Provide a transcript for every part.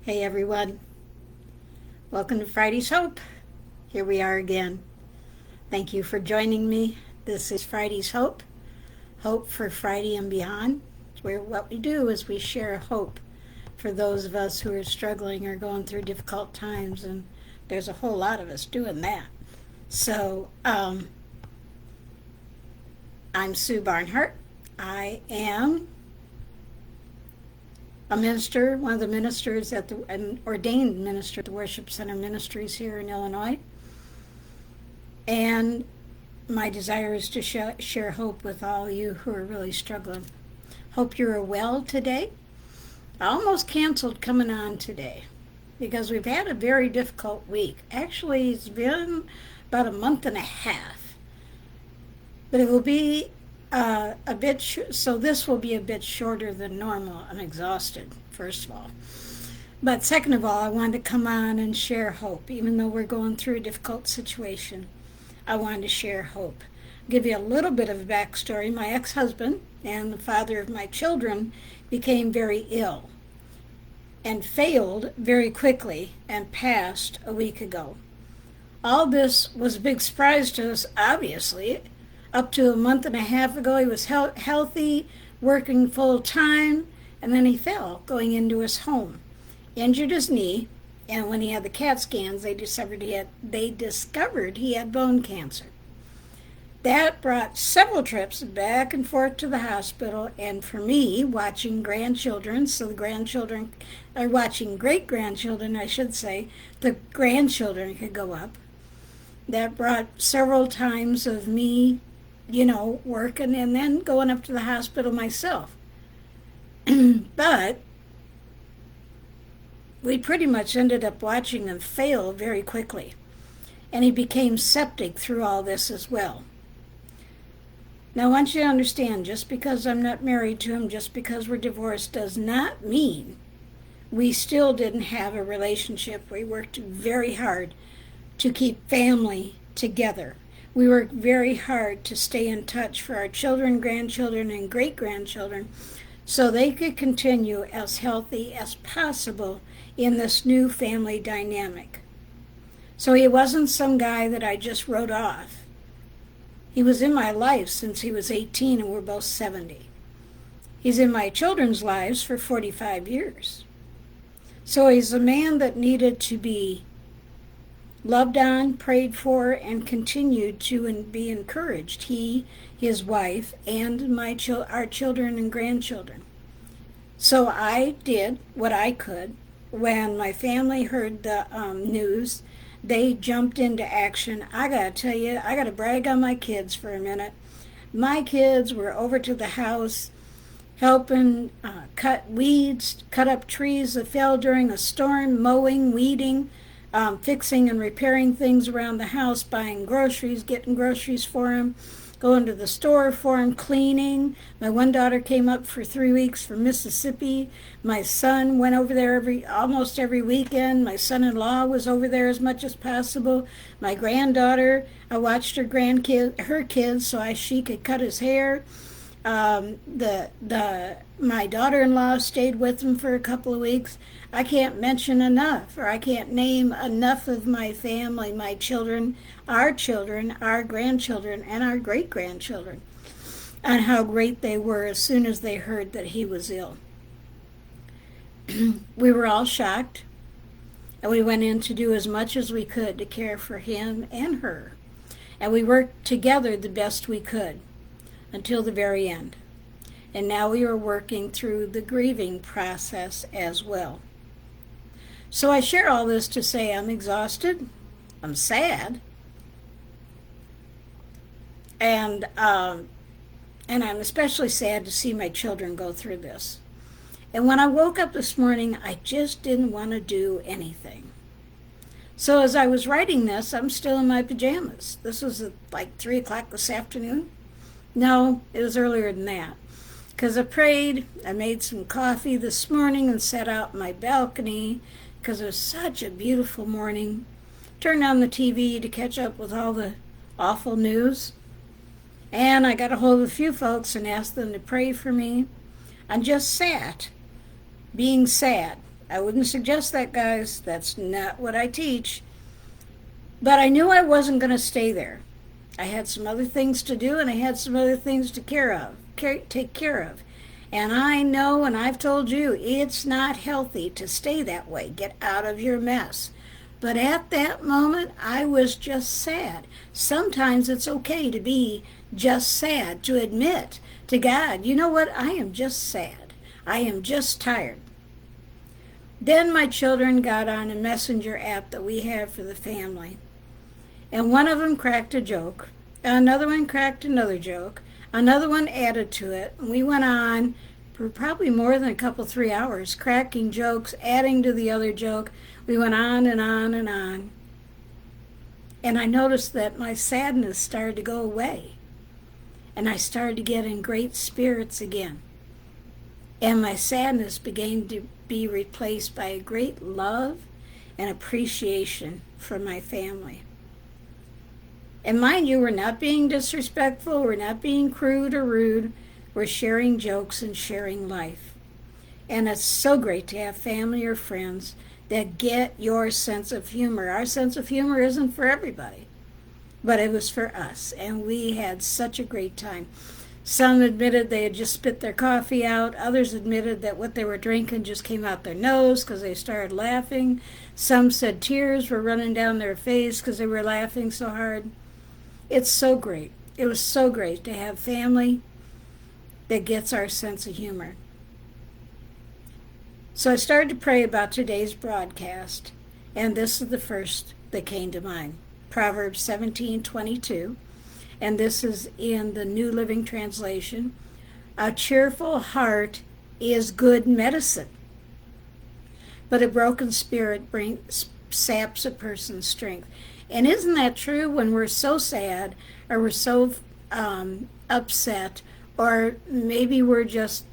Hey everyone, welcome to Friday's Hope. Here we are again. Thank you for joining me. This is Friday's Hope, Hope for Friday and beyond. Where what we do is we share hope for those of us who are struggling or going through difficult times, and there's a whole lot of us doing that. So, I'm Sue Barnhart. I am a minister, one of the ministers an ordained minister at the Worship Center Ministries here in Illinois. And my desire is to share hope with all you who are really struggling. Hope you're well today. I almost canceled coming on today because we've had a very difficult week. Actually, it's been about a month and a half. But it will be so this will be a bit shorter than normal. I'm exhausted, first of all. But second of all, I wanted to come on and share hope. Even though we're going through a difficult situation, I wanted to share hope. I'll give you a little bit of a backstory. My ex-husband and the father of my children became very ill and failed very quickly and passed a week ago. All this was a big surprise to us, obviously. Up to a month and a half ago, he was healthy, working full time, and then he fell going into his home, injured his knee, and when he had the CAT scans, they discovered he had bone cancer. That brought several trips back and forth to the hospital, and for me, watching grandchildren, so the grandchildren are watching great-grandchildren, I should say, the grandchildren could go up. That brought several times of me working and then going up to the hospital myself. But we pretty much ended up watching him fail very quickly. And he became septic through all this as well. Now, I want you to understand, just because I'm not married to him, just because we're divorced, does not mean we still didn't have a relationship. We worked very hard to keep family together. We worked very hard to stay in touch for our children, grandchildren, and great-grandchildren so they could continue as healthy as possible in this new family dynamic. So he wasn't some guy that I just wrote off. He was in my life since he was 18 and we're both 70. He's in my children's lives for 45 years. So he's a man that needed to be loved on, prayed for, and continued to be encouraged. He, his wife, and our children and grandchildren. So I did what I could. When my family heard the news, they jumped into action. I gotta tell you, I gotta brag on my kids for a minute. My kids were over to the house helping cut weeds, cut up trees that fell during a storm, mowing, weeding, fixing and repairing things around the house, buying groceries, getting groceries for him, going to the store for him, cleaning. My one daughter came up for 3 weeks from Mississippi. My son went over there almost every weekend. My son-in-law was over there as much as possible. My granddaughter, I watched her kids, so she could cut his hair. My daughter-in-law stayed with him for a couple of weeks. I can't mention enough, or I can't name enough of my family, my children, our grandchildren, and our great-grandchildren, and how great they were as soon as they heard that he was ill. We were all shocked, and we went in to do as much as we could to care for him and her. And we worked together the best we could until the very end. And now we are working through the grieving process as well. So I share all this to say I'm exhausted, I'm sad, and I'm especially sad to see my children go through this. And when I woke up this morning, I just didn't want to do anything. So as I was writing this, I'm still in my pajamas. This was at like 3 o'clock this afternoon. No, it was earlier than that. Because I prayed, I made some coffee this morning and sat out in my balcony because it was such a beautiful morning. Turned on the TV to catch up with all the awful news. And I got a hold of a few folks and asked them to pray for me. I just sat, being sad. I wouldn't suggest that, guys. That's not what I teach. But I knew I wasn't going to stay there. I had some other things to do, and I had some other things to take care of. And I know, and I've told you, it's not healthy to stay that way. Get out of your mess. But at that moment, I was just sad. Sometimes it's okay to be just sad, to admit to God, you know what, I am just sad. I am just tired. Then my children got on a messenger app that we have for the family. And one of them cracked a joke. Another one cracked another joke. Another one added to it. And we went on for probably more than a couple, 3 hours, cracking jokes, adding to the other joke. We went on and on and on. And I noticed that my sadness started to go away. And I started to get in great spirits again. And my sadness began to be replaced by a great love and appreciation for my family. And mind you, we're not being disrespectful, we're not being crude or rude, we're sharing jokes and sharing life. And it's so great to have family or friends that get your sense of humor. Our sense of humor isn't for everybody, but it was for us, and we had such a great time. Some admitted they had just spit their coffee out. Others admitted that what they were drinking just came out their nose because they started laughing. Some said tears were running down their face because they were laughing so hard. It's so great. It was so great to have family that gets our sense of humor. So I started to pray about today's broadcast, and this is the first that came to mind. Proverbs 17:22, and this is in the New Living Translation. A cheerful heart is good medicine, but a broken spirit saps a person's strength. And isn't that true? When we're so sad, or we're so upset, or maybe we're just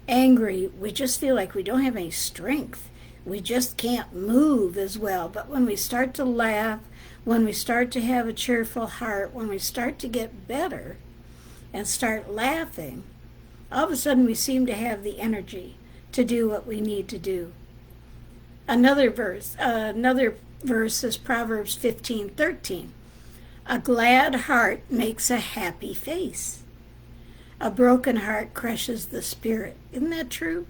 angry, we just feel like we don't have any strength. We just can't move as well. But when we start to laugh, when we start to have a cheerful heart, when we start to get better and start laughing, all of a sudden we seem to have the energy to do what we need to do. Another verse is Proverbs 15:13. A glad heart makes a happy face. A broken heart crushes the spirit. Isn't that true?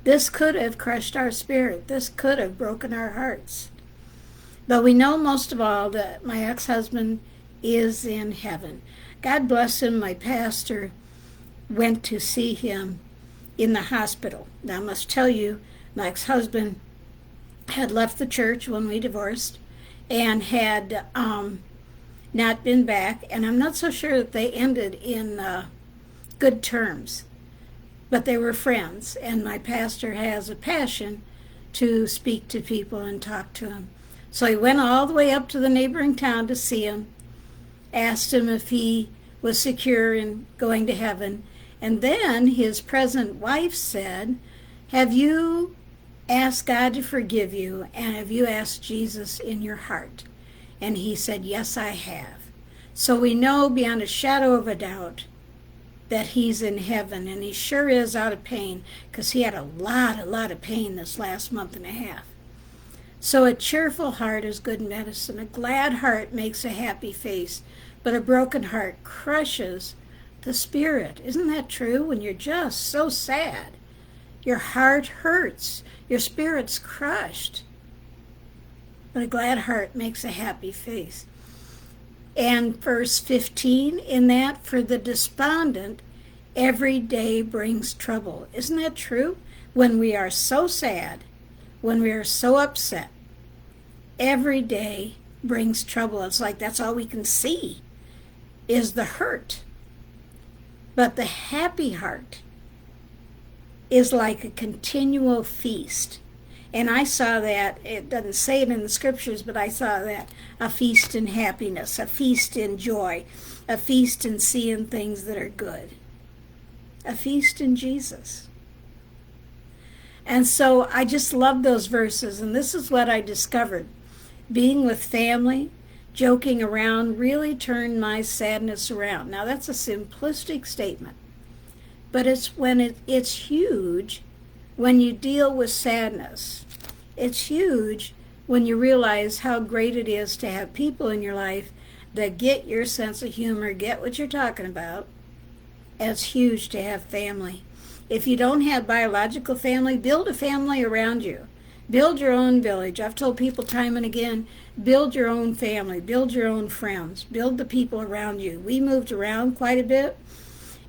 This could have crushed our spirit. This could have broken our hearts. But we know most of all that my ex-husband is in heaven. God bless him. My pastor went to see him in the hospital. Now I must tell you, my ex-husband had left the church when we divorced and had not been back. And I'm not so sure that they ended in good terms. But they were friends, and my pastor has a passion to speak to people and talk to them. So he went all the way up to the neighboring town to see him, asked him if he was secure in going to heaven. And then his present wife said, have you asked God to forgive you, and have you asked Jesus in your heart? And he said, yes, I have. So we know beyond a shadow of a doubt that he's in heaven, and he sure is out of pain, because he had a lot of pain this last month and a half. So a cheerful heart is good medicine. A glad heart makes a happy face, but a broken heart crushes the spirit. Isn't that true? When you're just so sad, your heart hurts, your spirit's crushed. But a glad heart makes a happy face. And verse 15 in that, for the despondent, every day brings trouble. Isn't that true? When we are so sad, when we are so upset, every day brings trouble. It's like that's all we can see is the hurt. But the happy heart is like a continual feast. And I saw that, it doesn't say it in the scriptures, but I saw that, a feast in happiness, a feast in joy, a feast in seeing things that are good, a feast in Jesus. And so I just love those verses, and this is what I discovered. Being with family, joking around, really turned my sadness around. Now that's a simplistic statement, but it's when it's huge when you deal with sadness. It's huge when you realize how great it is to have people in your life that get your sense of humor, get what you're talking about. It's huge to have family. If you don't have biological family, build a family around you. Build your own village. I've told people time and again, build your own family, build your own friends, build the people around you. We moved around quite a bit,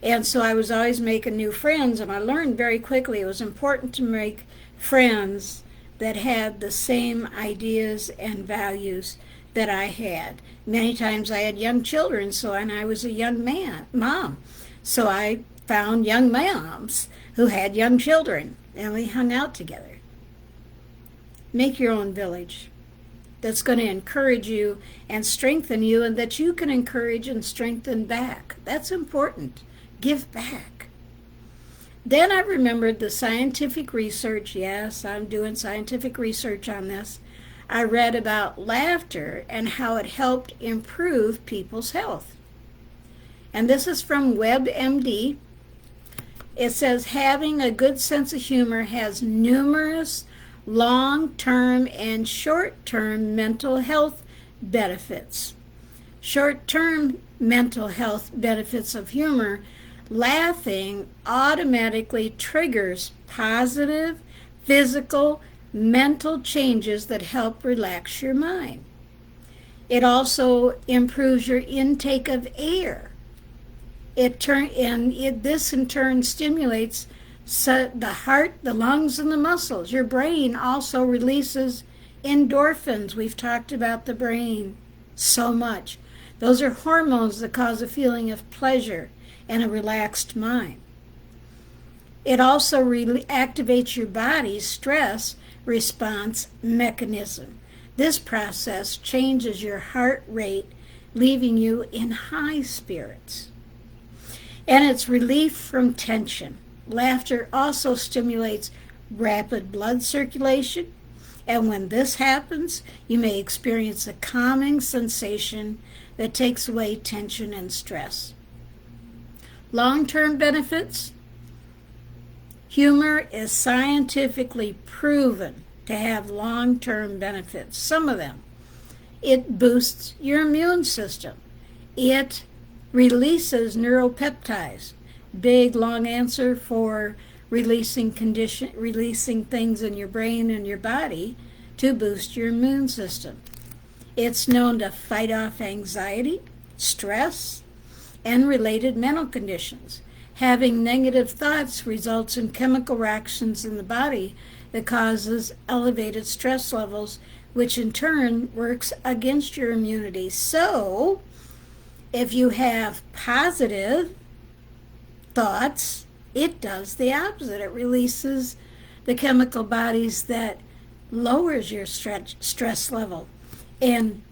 and so I was always making new friends, and I learned very quickly it was important to make friends that had the same ideas and values that I had. Many times I had young children, and I was a young mom. So I found young moms who had young children, and we hung out together. Make your own village that's going to encourage you and strengthen you, and that you can encourage and strengthen back. That's important. Give back. Then I remembered the scientific research. Yes, I'm doing scientific research on this. I read about laughter and how it helped improve people's health. And this is from WebMD. It says having a good sense of humor has numerous long-term and short-term mental health benefits. Short-term mental health benefits of humor: laughing automatically triggers positive physical, mental changes that help relax your mind. It also improves your intake of air. This in turn stimulates the heart, the lungs, and the muscles. Your brain also releases endorphins. We've talked about the brain so much. Those are hormones that cause a feeling of pleasure and a relaxed mind. It also activates your body's stress response mechanism. This process changes your heart rate, leaving you in high spirits. And it's relief from tension. Laughter also stimulates rapid blood circulation, and when this happens, you may experience a calming sensation that takes away tension and stress. Long-term benefits: humor is scientifically proven to have long-term benefits. Some of them: it boosts your immune system. It releases neuropeptides. Big, long answer for releasing things in your brain and your body to boost your immune system. It's known to fight off anxiety, stress, and related mental conditions. Having negative thoughts results in chemical reactions in the body that causes elevated stress levels, which in turn works against your immunity. So, if you have positive thoughts, it does the opposite. It releases the chemical bodies that lowers your stress level and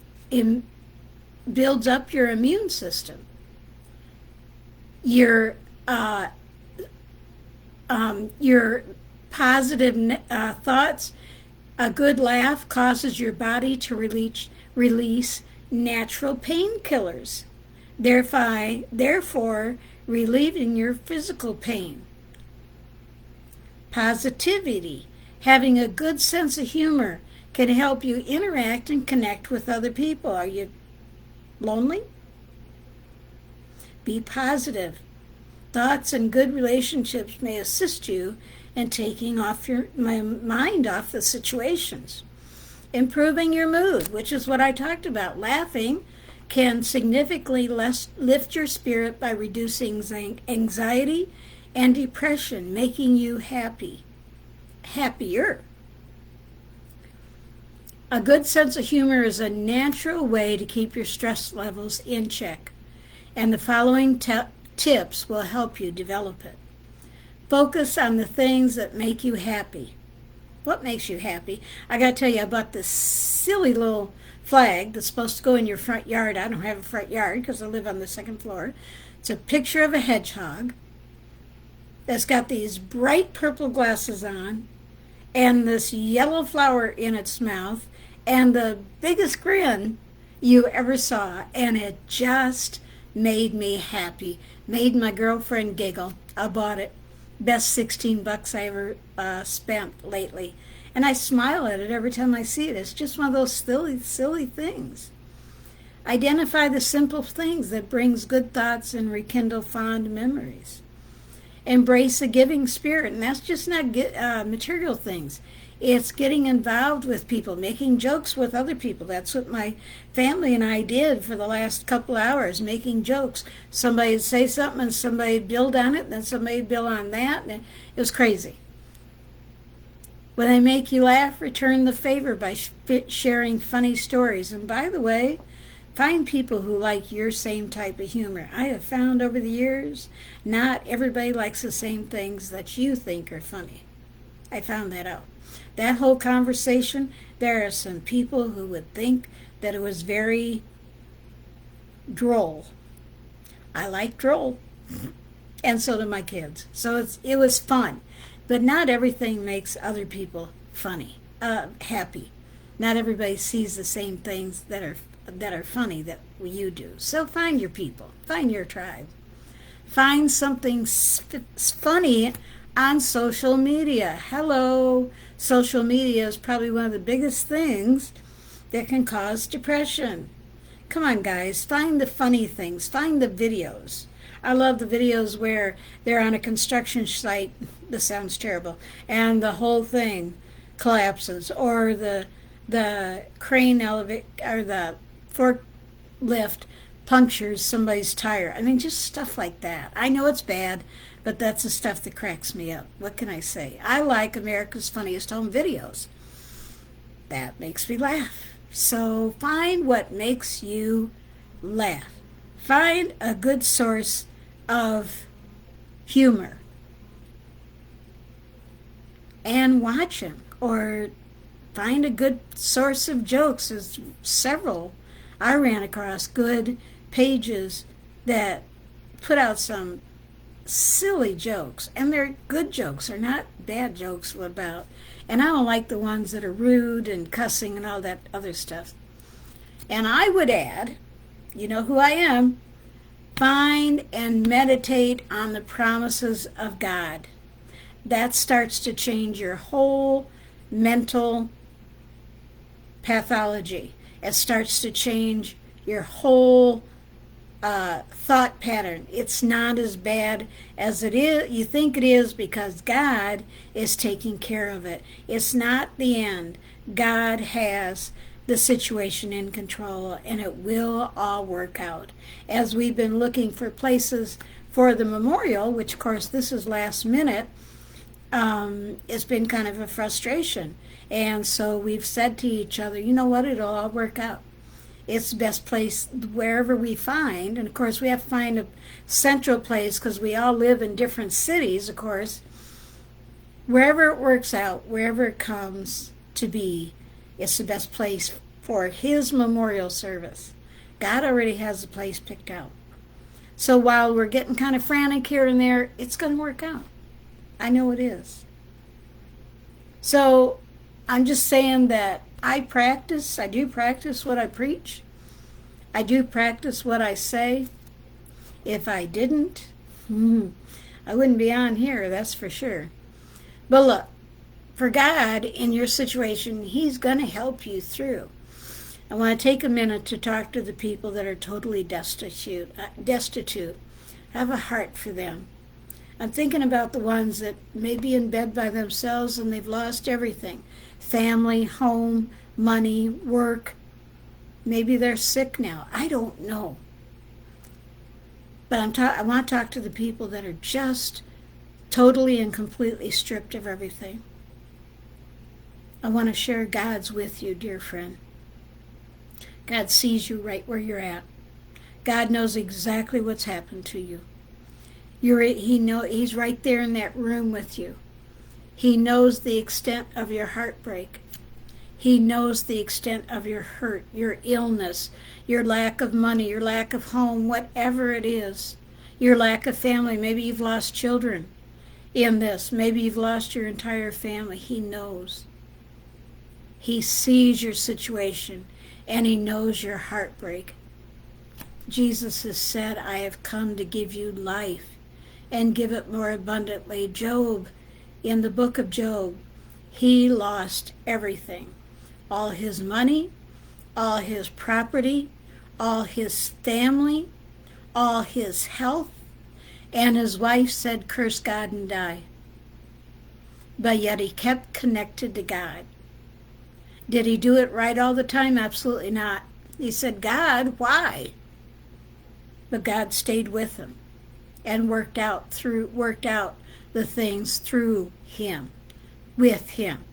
builds up your immune system. Your positive thoughts, a good laugh causes your body to release natural painkillers, therefore relieving your physical pain. Positivity. Having a good sense of humor can help you interact and connect with other people. Are you lonely? Be positive. Thoughts and good relationships may assist you in taking my mind off the situations. Improving your mood, which is what I talked about. Laughing can significantly lift your spirit by reducing anxiety and depression, making you happier. A good sense of humor is a natural way to keep your stress levels in check, and the following tips will help you develop it. Focus on the things that make you happy. What makes you happy? I got to tell you, I bought this silly little flag that's supposed to go in your front yard. I don't have a front yard because I live on the second floor. It's a picture of a hedgehog that's got these bright purple glasses on and this yellow flower in its mouth and the biggest grin you ever saw. And it just made me happy, made my girlfriend giggle. I bought it. best 16 bucks I ever spent lately. And I smile at it every time I see it. It's just one of those silly things. Identify the simple things that brings good thoughts and rekindle fond memories. Embrace a giving spirit, and that's just not material things. It's getting involved with people, making jokes with other people. That's what my family and I did for the last couple hours, making jokes. Somebody would say something and somebody would build on it, and then somebody would build on that, and it was crazy. When they make you laugh, return the favor by sharing funny stories. And by the way, find people who like your same type of humor. I have found over the years, not everybody likes the same things that you think are funny. I found that out. That whole conversation, there are some people who would think that it was very droll. I like droll, and so do my kids. So it was fun. But not everything makes other people happy. Not everybody sees the same things that are funny that you do. So find your people, find your tribe. Find something funny on social media. Hello, social media is probably one of the biggest things that can cause depression. Come on, guys, find the funny things, find the videos. I love the videos where they're on a construction site. This sounds terrible, and the whole thing collapses, or the crane elevator or the forklift punctures somebody's tire. I mean, just stuff like that. I know it's bad, but that's the stuff that cracks me up. What can I say? I like America's Funniest Home Videos. That makes me laugh. So find what makes you laugh. Find a good source of humor and watch them, or find a good source of jokes. There's several I ran across good pages that put out some silly jokes, and they're good jokes. They're not bad jokes about. And I don't like the ones that are rude and cussing and all that other stuff. And I would add, you know who I am, find and meditate on the promises of God. That starts to change your whole mental pathology. It starts to change your whole thought pattern. It's not as bad as it is. You think it is, because God is taking care of it. It's not the end. God has the situation in control, and it will all work out. As we've been looking for places for the memorial, which of course this is last minute, it's been kind of a frustration. And so we've said to each other, you know what, it'll all work out. It's the best place wherever we find. And of course we have to find a central place, because we all live in different cities, of course. Wherever it works out, wherever it comes to be, it's the best place for his memorial service. God already has the place picked out. So while we're getting kind of frantic here and there, it's going to work out. I know it is. So I'm just saying that I do practice what I preach. I do practice what I say. If I didn't, I wouldn't be on here, that's for sure. But look, for God in your situation, he's going to help you through. I want to take a minute to talk to the people that are totally destitute. I have a heart for them. I'm thinking about the ones that may be in bed by themselves and they've lost everything. Family, home, money, work. Maybe they're sick now. I don't know. But I want to talk to the people that are just totally and completely stripped of everything. I want to share God's with you, dear friend. God sees you right where you're at. God knows exactly what's happened to you. He's right there in that room with you. He knows the extent of your heartbreak. He knows the extent of your hurt, your illness, your lack of money, your lack of home, whatever it is, your lack of family. Maybe you've lost children in this. Maybe you've lost your entire family. He knows. He sees your situation, and he knows your heartbreak. Jesus has said, I have come to give you life and give it more abundantly. Job, in the book of Job, he lost everything. All his money, all his property, all his family, all his health, and his wife said, curse God and die. But yet he kept connected to God. Did he do it right all the time? Absolutely not. He said, God, why? But God stayed with him and worked out the things through him, with him.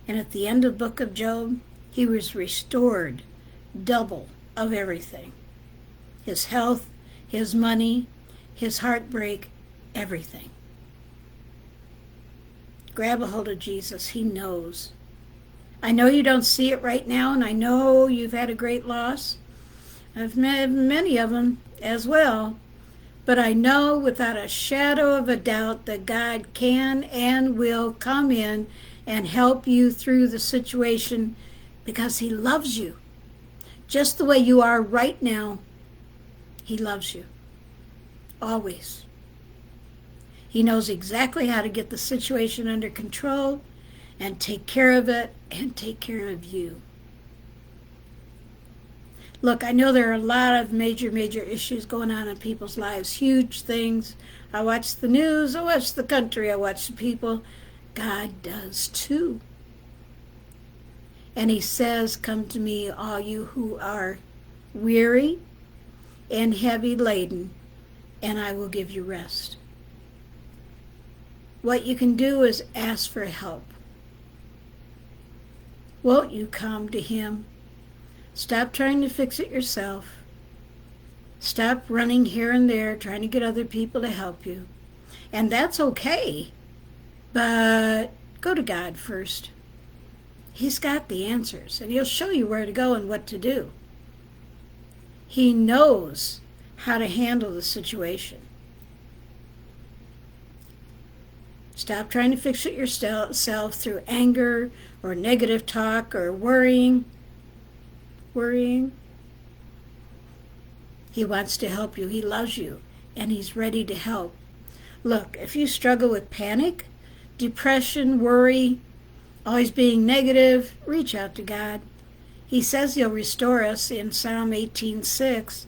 And at the end of the book of Job, he was restored double of everything. His health, his money, his heartbreak, everything. Grab a hold of Jesus. He knows. I know you don't see it right now, and I know you've had a great loss. I've met many of them as well. But I know without a shadow of a doubt that God can and will come in and help you through the situation because he loves you. Just the way you are right now, he loves you. Always. He knows exactly how to get the situation under control and take care of it and take care of you. Look, I know there are a lot of major issues going on in people's lives, huge things. I watch the news, I watch the country, I watch the people. God does too. And he says, come to me, all you who are weary and heavy laden, and I will give you rest. What you can do is ask for help. Won't you come to him? Stop trying to fix it yourself. Stop running here and there, trying to get other people to help you. And that's okay, but go to God first. He's got the answers, and he'll show you where to go and what to do. He knows how to handle the situation. Stop trying to fix it yourself through anger or negative talk or worrying. He wants to help you. He loves you, and he's ready to help. Look, if you struggle with panic, depression, worry, always being negative, reach out to God. He says he'll restore us in Psalm 18:6.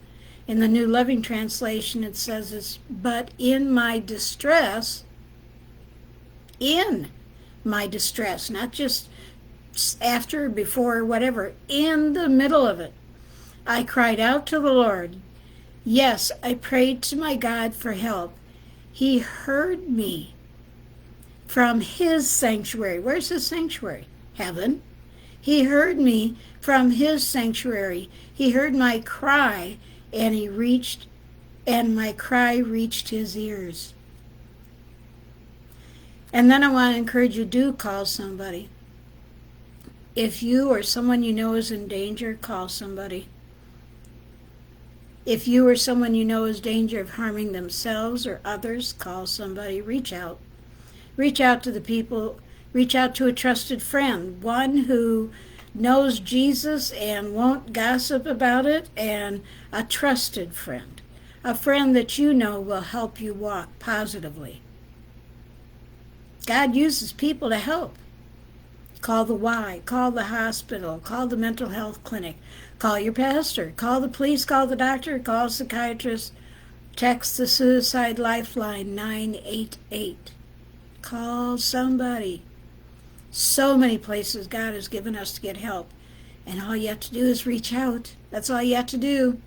In the New Living Translation, it says this, but in my distress, not just after, before, whatever, in the middle of it, I cried out to the Lord. Yes, I prayed to my God for help. He heard me from his sanctuary. Where's his sanctuary? Heaven. He heard me from his sanctuary. He heard my cry, and my cry reached his ears. And then I want to encourage you, do call somebody. If you or someone you know is in danger, call somebody. If you or someone you know is in danger of harming themselves or others, call somebody. Reach out. Reach out to the people. Reach out to a trusted friend, one who knows Jesus and won't gossip about it, and a trusted friend, a friend that you know will help you walk positively. God uses people to help. Call the Y, call the hospital, call the mental health clinic, call your pastor, call the police, call the doctor, call a psychiatrist, text the Suicide Lifeline 988. Call somebody. So many places God has given us to get help, and all you have to do is reach out. That's all you have to do.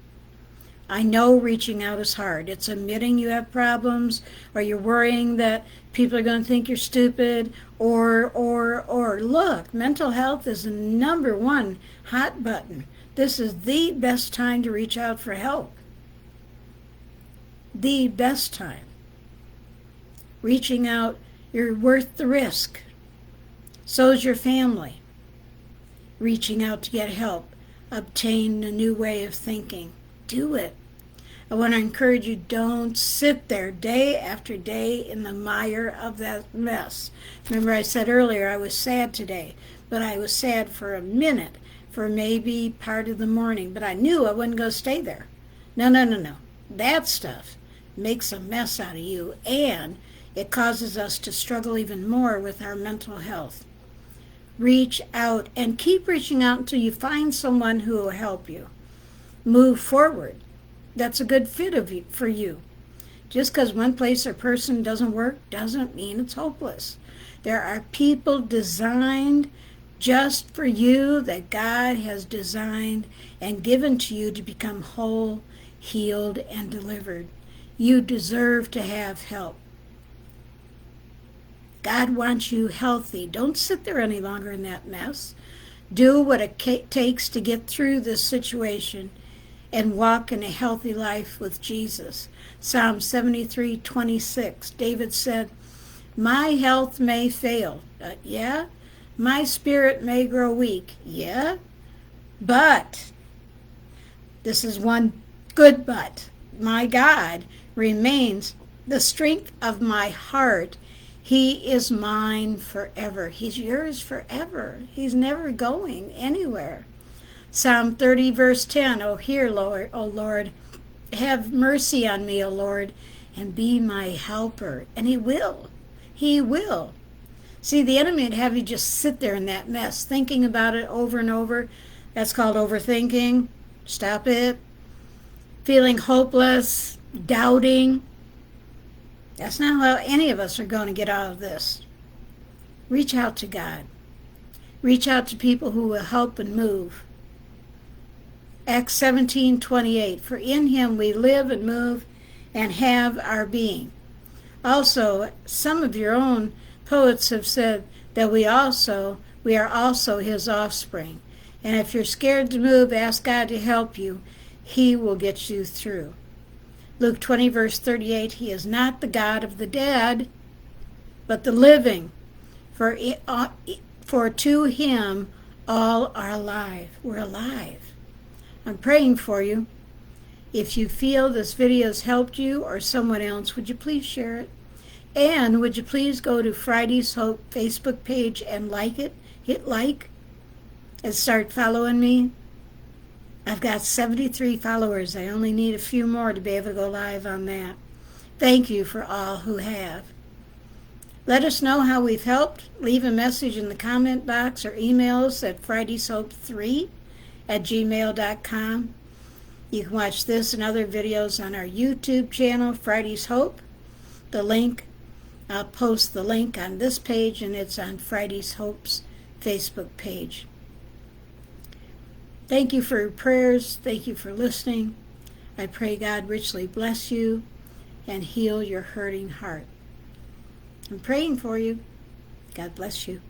I know reaching out is hard. It's admitting you have problems, or you're worrying that people are going to think you're stupid, or look, mental health is the number one hot button. This is the best time to reach out for help. The best time. Reaching out, you're worth the risk. So is your family. Reaching out to get help, obtain a new way of thinking. Do it. I want to encourage you, don't sit there day after day in the mire of that mess. Remember I said earlier I was sad today, but I was sad for a minute, for maybe part of the morning, but I knew I wasn't going to stay there. No. That stuff makes a mess out of you, and it causes us to struggle even more with our mental health. Reach out and keep reaching out until you find someone who will help you move forward. That's a good fit for you. Just because one place or person doesn't work doesn't mean it's hopeless. There are people designed just for you that God has designed and given to you to become whole, healed, and delivered. You deserve to have help. God wants you healthy. Don't sit there any longer in that mess. Do what it takes to get through this situation and walk in a healthy life with Jesus. Psalm 73:26, David said, "My health may fail." Yeah. "My spirit may grow weak." Yeah. But, this is one good but, "my God remains the strength of my heart. He is mine forever." He's yours forever. He's never going anywhere. Psalm 30, verse 10, "O hear, Lord, O Lord, have mercy on me, O Lord, and be my helper." And he will. He will. See, the enemy would have you just sit there in that mess, thinking about it over and over. That's called overthinking. Stop it. Feeling hopeless, doubting. That's not how any of us are going to get out of this. Reach out to God. Reach out to people who will help and move. Acts 17:28, "For in him we live and move and have our being." Also, some of your own poets have said that we are also his offspring. And if you're scared to move, ask God to help you. He will get you through. Luke 20, verse 38, "He is not the God of the dead, but the living. For to him all are alive." We're alive. I'm praying for you. If you feel this video has helped you or someone else, would you please share it? And would you please go to Friday's Hope Facebook page and like it? Hit like and start following me. I've got 73 followers. I only need a few more to be able to go live on that. Thank you for all who have. Let us know how we've helped. Leave a message in the comment box or email us at fridayshope3@gmail.com. You can watch this and other videos on our YouTube channel, Friday's Hope. I'll post the link on this page, and it's on Friday's Hope's Facebook page. Thank you for your prayers. Thank you for listening. I pray God richly bless you and heal your hurting heart. I'm praying for you. God bless you.